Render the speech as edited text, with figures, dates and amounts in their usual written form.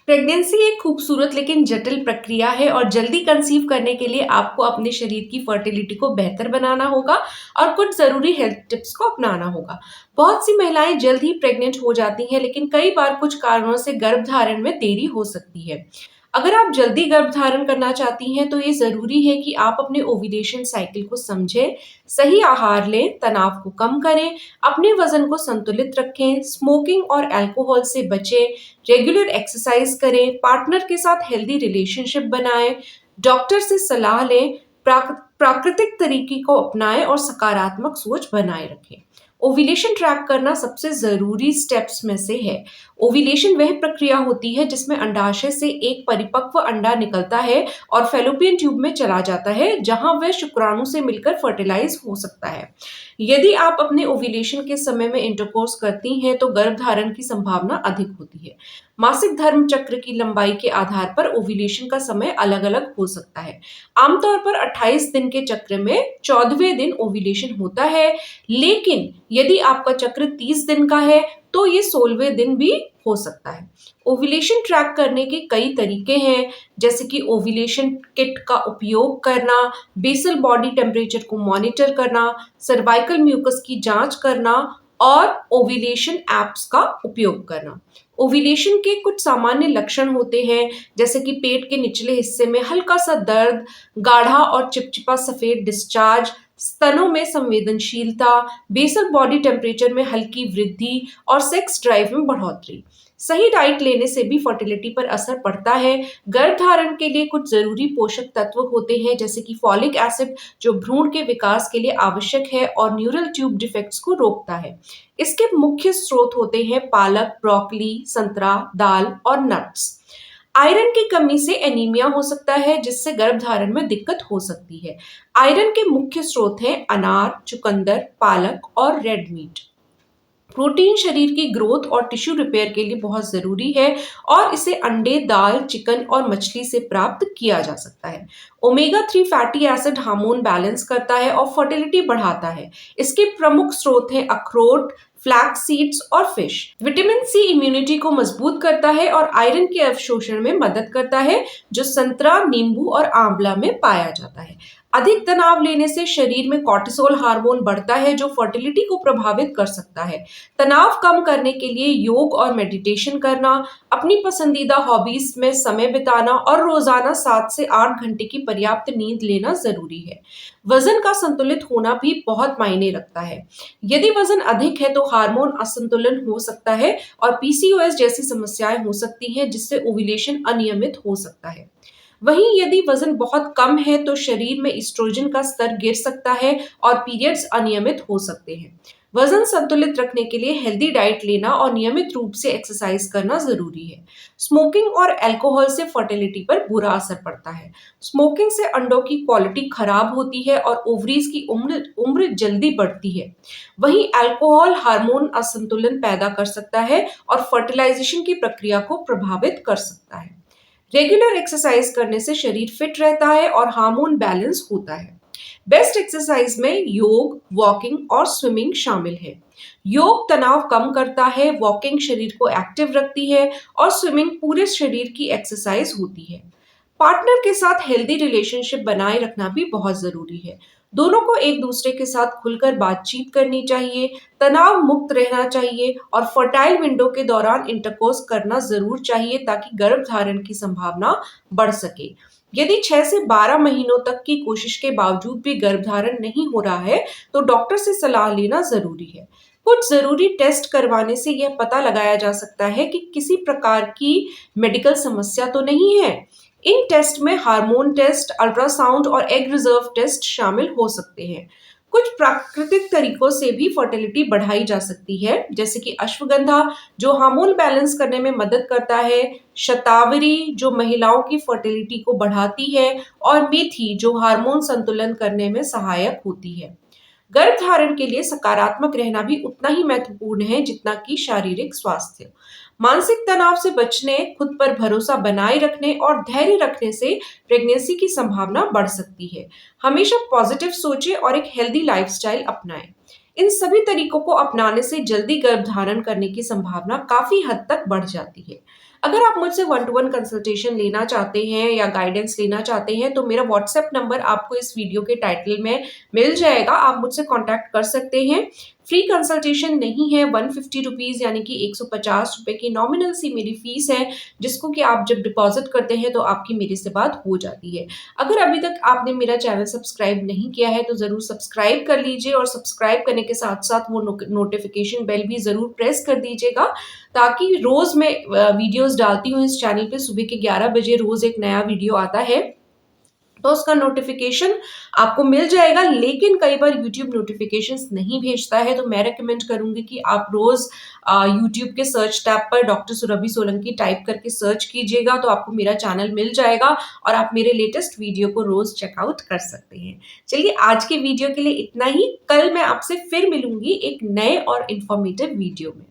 Pregnancy एक खूबसूरत लेकिन जटिल प्रक्रिया है और जल्दी कंसीव करने के लिए आपको अपने शरीर की फर्टिलिटी को बेहतर बनाना होगा और कुछ ज़रूरी हेल्थ टिप्स को अपनाना होगा। बहुत सी महिलाएं जल्द ही प्रेग्नेंट हो जाती हैं, लेकिन कई बार कुछ कारणों से गर्भधारण में देरी हो सकती है। अगर आप जल्दी गर्भधारण करना चाहती हैं, तो ये ज़रूरी है कि आप अपने ओव्यूलेशन साइकिल को समझें, सही आहार लें, तनाव को कम करें, अपने वजन को संतुलित रखें, स्मोकिंग और अल्कोहल से बचें, रेगुलर एक्सरसाइज करें, पार्टनर के साथ हेल्दी रिलेशनशिप बनाएं, डॉक्टर से सलाह लें, प्राकृतिक तरीके को अपनाएं और सकारात्मक सोच बनाए रखें। ओव्यूलेशन ट्रैक करना सबसे जरूरी स्टेप्स में से है। ओव्यूलेशन वह प्रक्रिया होती है जिसमें अंडाशय से एक परिपक्व अंडा निकलता है और फैलोपियन ट्यूब में चला जाता है, जहां वह शुक्राणु से मिलकर फर्टिलाइज हो सकता है। यदि आप अपने ओव्यूलेशन के समय में इंटरकोर्स करती हैं, तो गर्भधारण की संभावना अधिक होती है। मासिक धर्म चक्र की लंबाई के आधार पर ओव्यूलेशन का समय अलग-अलग हो सकता है। आमतौर पर 28 दिन के चक्र में 14वें दिन ओव्यूलेशन होता है, लेकिन यदि आपका चक्र 30 दिन का है, तो ये 16वें दिन भी हो सकता है। ओव्यूलेशन ट्रैक करने के कई तरीके हैं, जैसे कि ओव्यूलेशन किट का उपयोग करना, बेसल बॉडी टेम्परेचर को मॉनिटर करना, सर्वाइकल म्यूकस की जांच करना और ओव्यूलेशन एप्स का उपयोग करना। ओव्यूलेशन के कुछ सामान्य लक्षण होते हैं, जैसे कि पेट के निचले हिस्से में हल्का सा दर्द, गाढ़ा और चिपचिपा सफेद डिस्चार्ज, स्तनों में संवेदनशीलता, बेसल बॉडी टेम्परेचर में हल्की वृद्धि और सेक्स ड्राइव में बढ़ोतरी। सही डाइट लेने से भी फर्टिलिटी पर असर पड़ता है। गर्भधारण के लिए कुछ जरूरी पोषक तत्व होते हैं, जैसे कि फॉलिक एसिड, जो भ्रूण के विकास के लिए आवश्यक है और न्यूरल ट्यूब डिफेक्ट्स को रोकता है। इसके मुख्य स्रोत होते हैं पालक, ब्रोकली, संतरा, दाल और नट्स। आयरन की कमी से एनीमिया हो सकता है, जिससे गर्भधारण में दिक्कत हो सकती है। आयरन के मुख्य स्रोत हैं अनार, चुकंदर, पालक और रेड मीट। प्रोटीन शरीर की ग्रोथ और टिश्यू रिपेयर के लिए बहुत जरूरी है और इसे अंडे, दाल, चिकन और मछली से प्राप्त किया जा सकता है। Omega 3 fatty acid hormone balance करता है और फर्टिलिटी बढ़ाता है। इसके प्रमुख स्रोत हैं अखरोट, फ्लैक्स सीड्स और फिश। विटामिन सी इम्यूनिटी को मजबूत करता है और आयरन के अवशोषण में मदद करता है, जो संतरा, नींबू और आंवला में पाया जाता है। अधिक तनाव लेने से शरीर में कॉर्टिसोल हार्मोन बढ़ता है, जो फर्टिलिटी को प्रभावित कर सकता है। तनाव कम करने के लिए योग और मेडिटेशन करना, अपनी पसंदीदा हॉबीज में समय बिताना और रोजाना 7 से 8 घंटे की पर्याप्त नींद लेना जरूरी है। वजन का संतुलित होना भी बहुत मायने रखता है। यदि वजन अधिक है, तो हार्मोन असंतुलन हो सकता है और पीसीओएस जैसी समस्याएं हो सकती हैं, जिससे ओव्यूलेशन अनियमित हो सकता है। वहीं यदि वजन बहुत कम है, तो शरीर में एस्ट्रोजन का स्तर गिर सकता है और पीरियड्स अनियमित हो सकते हैं। वजन संतुलित रखने के लिए हेल्दी डाइट लेना और नियमित रूप से एक्सरसाइज करना जरूरी है। स्मोकिंग और अल्कोहल से फर्टिलिटी पर बुरा असर पड़ता है। स्मोकिंग से अंडों की क्वालिटी खराब होती है और ओवरीज की उम्र उम्र जल्दी बढ़ती है। वहीं अल्कोहल हार्मोन असंतुलन पैदा कर सकता है और फर्टिलाइजेशन की प्रक्रिया को प्रभावित कर सकता है। रेगुलर एक्सरसाइज करने से शरीर फिट रहता है और हार्मोन बैलेंस होता है। बेस्ट एक्सरसाइज में योग, वॉकिंग और स्विमिंग शामिल है। योग तनाव कम करता है, वॉकिंग शरीर को एक्टिव रखती है और स्विमिंग पूरे शरीर की एक्सरसाइज होती है। पार्टनर के साथ हेल्दी रिलेशनशिप बनाए रखना भी बहुत जरूरी है। दोनों को एक दूसरे के साथ खुलकर बातचीत करनी चाहिए, तनाव मुक्त रहना चाहिए और फर्टाइल विंडो के दौरान इंटरकोर्स करना जरूर चाहिए, ताकि गर्भधारण की संभावना बढ़ सके। यदि 6 से 12 महीनों तक की कोशिश के बावजूद भी गर्भधारण नहीं हो रहा है, तो डॉक्टर से सलाह लेना जरूरी है। कुछ जरूरी टेस्ट करवाने से यह पता लगाया जा सकता है कि किसी प्रकार की मेडिकल समस्या तो नहीं है। इन टेस्ट में हार्मोन टेस्ट, अल्ट्रासाउंड और एग रिजर्व टेस्ट शामिल हो सकते हैं। कुछ प्राकृतिक तरीकों से भी फर्टिलिटी बढ़ाई जा सकती है, जैसे कि अश्वगंधा, जो हार्मोन बैलेंस करने में मदद करता है, शतावरी, जो महिलाओं की फर्टिलिटी को बढ़ाती है, और मेथी, जो हार्मोन संतुलन करने में सहायक होती है। गर्भधारण के लिए सकारात्मक रहना भी उतना ही महत्वपूर्ण है जितना कि शारीरिक स्वास्थ्य। मानसिक तनाव से बचने, खुद पर भरोसा बनाए रखने और धैर्य रखने से प्रेगनेंसी की संभावना बढ़ सकती है। हमेशा पॉजिटिव सोचें और एक हेल्दी लाइफस्टाइल अपनाएं। इन सभी तरीकों को अपनाने से जल्दी गर्भधारण करने की संभावना काफी हद तक बढ़ जाती है। अगर आप मुझसे वन टू वन कंसल्टेशन लेना चाहते हैं या गाइडेंस लेना चाहते हैं, तो मेरा व्हाट्सएप नंबर आपको इस वीडियो के टाइटल में मिल जाएगा, आप मुझसे कॉन्टैक्ट कर सकते हैं। फ्री कंसल्टेशन नहीं है, 150 रुपीज़ यानी कि 150 रुपए की नॉमिनल सी मेरी फीस है, जिसको कि आप जब डिपॉज़िट करते हैं तो आपकी मेरे से बात हो जाती है। अगर अभी तक आपने मेरा चैनल सब्सक्राइब नहीं किया है तो ज़रूर सब्सक्राइब कर लीजिए और सब्सक्राइब करने के साथ-साथ वो नोटिफ़िकेशन बेल भी ज़रूर प्रेस कर दीजिएगा, ताकि रोज़ मैं वीडियोज़ डालती हूँ इस चैनल पे, सुबह के 11 बजे रोज़ एक नया वीडियो आता है। तो उसका नोटिफिकेशन आपको मिल जाएगा, लेकिन कई बार यूट्यूब नोटिफिकेशंस नहीं भेजता है, तो मैं रिकमेंड करूंगी कि आप रोज यूट्यूब के सर्च टैब पर डॉक्टर सुरभि सोलंकी टाइप करके सर्च कीजिएगा, तो आपको मेरा चैनल मिल जाएगा और आप मेरे लेटेस्ट वीडियो को रोज चेकआउट कर सकते हैं। चलिए, आज के वीडियो के लिए इतना ही। कल मैं आपसे फिर मिलूंगी एक नए और इन्फॉर्मेटिव वीडियो में।